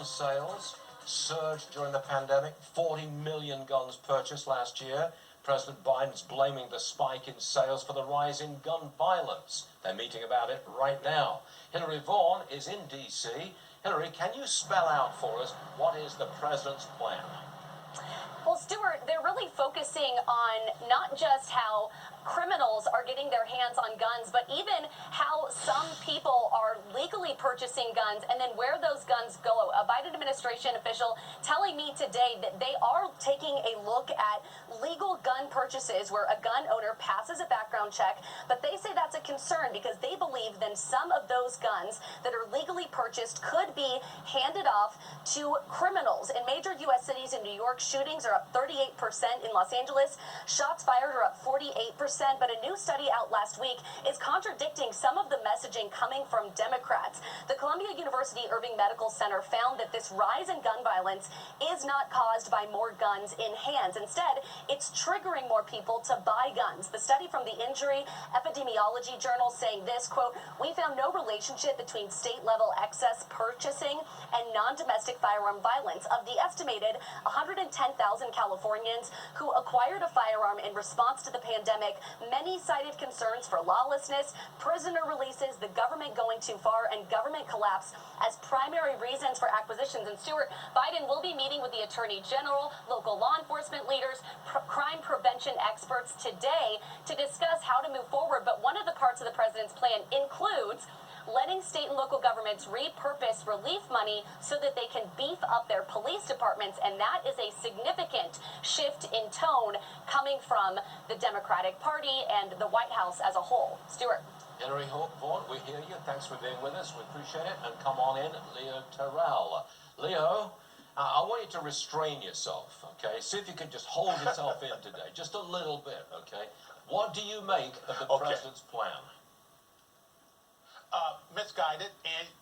sales surged during the pandemic. 40 million guns purchased last year. President Biden's blaming the spike in sales for the rise in gun violence. They're meeting about it right now. Hillary Vaughn is in D.C. Hillary, can you spell out for us what is the president's plan? Well, Stuart, they're really focusing on not just how criminals are getting their hands on guns, but even how some people are legally purchasing guns and then where those guns go. A Biden administration official telling me today that they are taking a look at legal gun purchases where a gun owner passes a background check, but they say that's a concern because they believe then some of those guns that are legally purchased could be handed off to criminals. In major U.S. cities, in New York, shootings are up 38%. In Los Angeles, shots fired are up 48%. But a new study out last week is contradicting some of the messaging coming from Democrats. The Columbia University Irving Medical Center found that this rise in gun violence is not caused by more guns in hands. Instead, it's triggering more people to buy guns. The study from the Injury Epidemiology Journal saying this, quote, "We found no relationship between state-level excess purchasing and non-domestic firearm violence. Of the estimated 110,000 Californians who acquired a firearm in response to the pandemic, many cited concerns for lawlessness, prisoner releases, the government going too far, and government collapse as primary reasons for acquisitions." And Stuart, Biden will be meeting with the Attorney General, local law enforcement leaders, crime prevention experts today to discuss how to move forward. But one of the parts of the president's plan includes letting state and local governments repurpose relief money so that they can beef up their police departments. And that is a significant shift in tone coming from the Democratic Party and the White House as a whole. Stuart. Hillary Vaughn, we hear you. Thanks for being with us. We appreciate it. And come on in, Leo Terrell. Leo, I want you to restrain yourself, okay? See if you can just hold yourself in today, just a little bit, okay? What do you make of the president's plan? Misguided,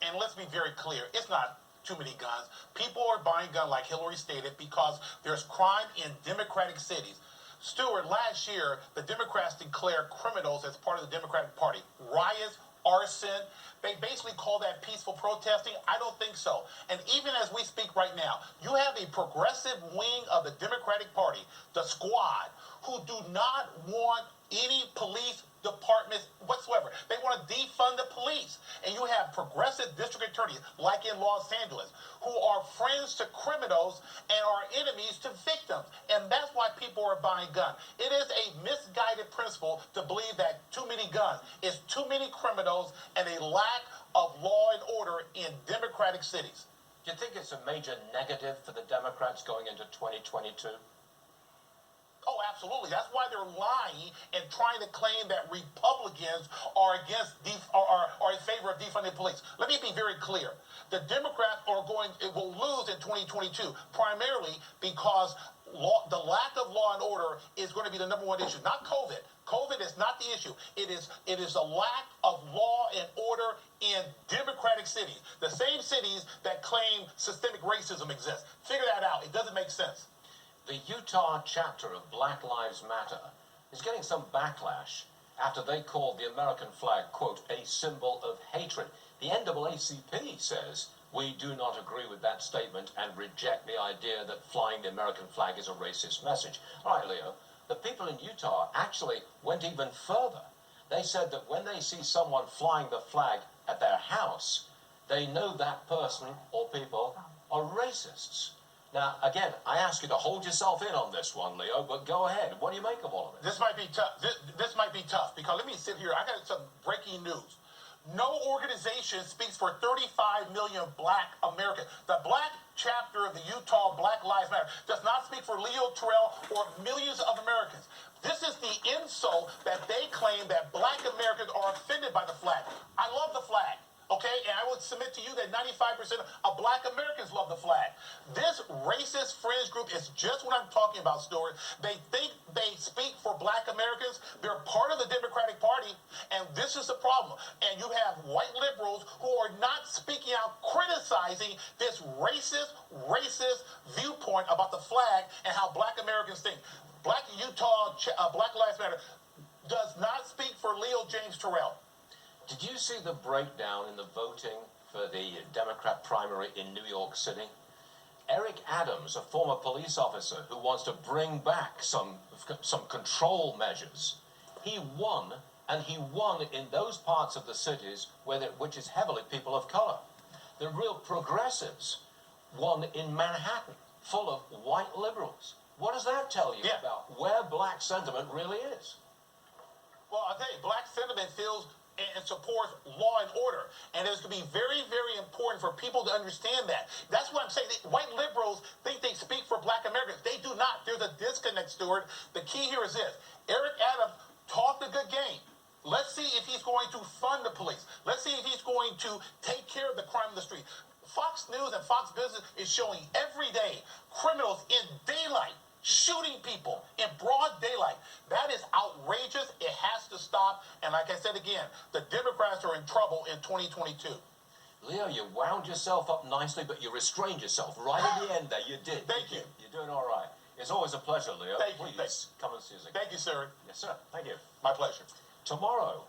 and let's be very clear, it's not too many guns. People are buying guns, like Hillary stated, because there's crime in Democratic cities. Stuart, last year, the Democrats declared criminals as part of the Democratic Party. Riots, arson, they basically call that peaceful protesting. I don't think so. And even as we speak right now, you have a progressive wing of the Democratic Party, the Squad, who do not want any police departments whatsoever. They want to defund the police. And you have progressive district attorneys, like in Los Angeles, who are friends to criminals and are enemies to victims. And that's why people are buying guns. It is a misguided principle to believe that too many guns is too many criminals and a lack of law and order in democratic cities. Do you think it's a major negative for the Democrats going into 2022? Oh, absolutely. That's why they're lying and trying to claim that Republicans are are in favor of defunding police. Let me be very clear. The Democrats will lose in 2022, primarily because the lack of law and order is going to be the number one issue, not COVID. COVID is not the issue. It is a lack of law and order in democratic cities, the same cities that claim systemic racism exists. Figure that out. It doesn't make sense. The Utah chapter of Black Lives Matter is getting some backlash after they called the American flag, quote, a symbol of hatred. The NAACP says, we do not agree with that statement and reject the idea that flying the American flag is a racist message. All right, Leo, the people in Utah actually went even further. They said that when they see someone flying the flag at their house, they know that person or people are racists. Now, again, I ask you to hold yourself in on this one, Leo, but go ahead. What do you make of all of it? This might be tough. This might be tough because let me sit here. I got some breaking news. No organization speaks for 35 million black Americans. The black chapter of the Utah Black Lives Matter does not speak for Leo Terrell or millions of Americans. This is the insult that they claim that black Americans are offended by the flag. I love the flag. Okay, and I would submit to you that 95% of black Americans love the flag. This racist fringe group is just what I'm talking about, Stuart. They think they speak for black Americans. They're part of the Democratic Party, and this is the problem. And you have white liberals who are not speaking out, criticizing this racist viewpoint about the flag and how black Americans think. Black Lives Matter does not speak for Leo James Terrell. Did you see the breakdown in the voting for the Democrat primary in New York City. Eric Adams, a former police officer who wants to bring back some control measures, he won, and he won in those parts of the cities which is heavily people of color. The real progressives won in Manhattan, full of white liberals. What does that tell you about where black sentiment really is? Well, I'll tell you, black sentiment feels and supports law and order. And it's going to be very, very important for people to understand that. That's what I'm saying. White liberals think they speak for black Americans. They do not. There's a disconnect, Stuart. The key here is this. Eric Adams talked a good game. Let's see if he's going to fund the police. Let's see if he's going to take care of the crime in the street. Fox News and Fox Business is showing every day criminals in daylight shooting people in broad daylight. That is outrageous. It has to stop. And like I said again, the Democrats are in trouble in 2022. Leo, you wound yourself up nicely, but you restrained yourself right at the end there. You did. Thank you. You're doing all right. It's always a pleasure, Leo. Thank you. Please come and see us again. Thank you, sir. Yes, sir. Thank you. My pleasure. Tomorrow,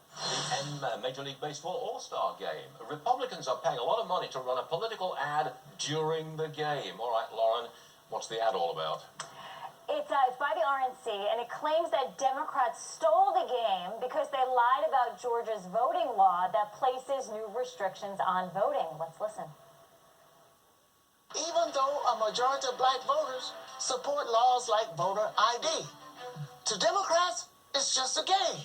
the Major League Baseball All-Star Game. Republicans are paying a lot of money to run a political ad during the game. All right, Lauren, what's the ad all about? It's by the RNC, and it claims that Democrats stole the game because they lied about Georgia's voting law that places new restrictions on voting. Let's listen. Even though a majority of black voters support laws like voter ID, to Democrats, it's just a game.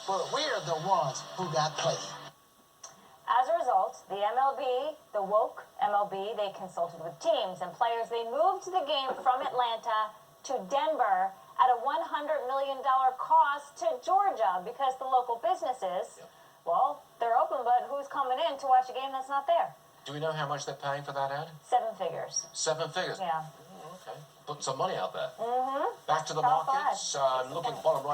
But we're the ones who got played. As a result, the MLB, the woke MLB, they consulted with teams and players. They moved the game from Atlanta to Denver at a $100 million cost to Georgia because the local businesses, well, they're open, but who's coming in to watch a game that's not there? Do we know how much they're paying for that ad? 7 figures. 7 figures? Yeah. Okay. Putting some money out there. Mm-hmm. Back to the Top markets. Looking bottom right.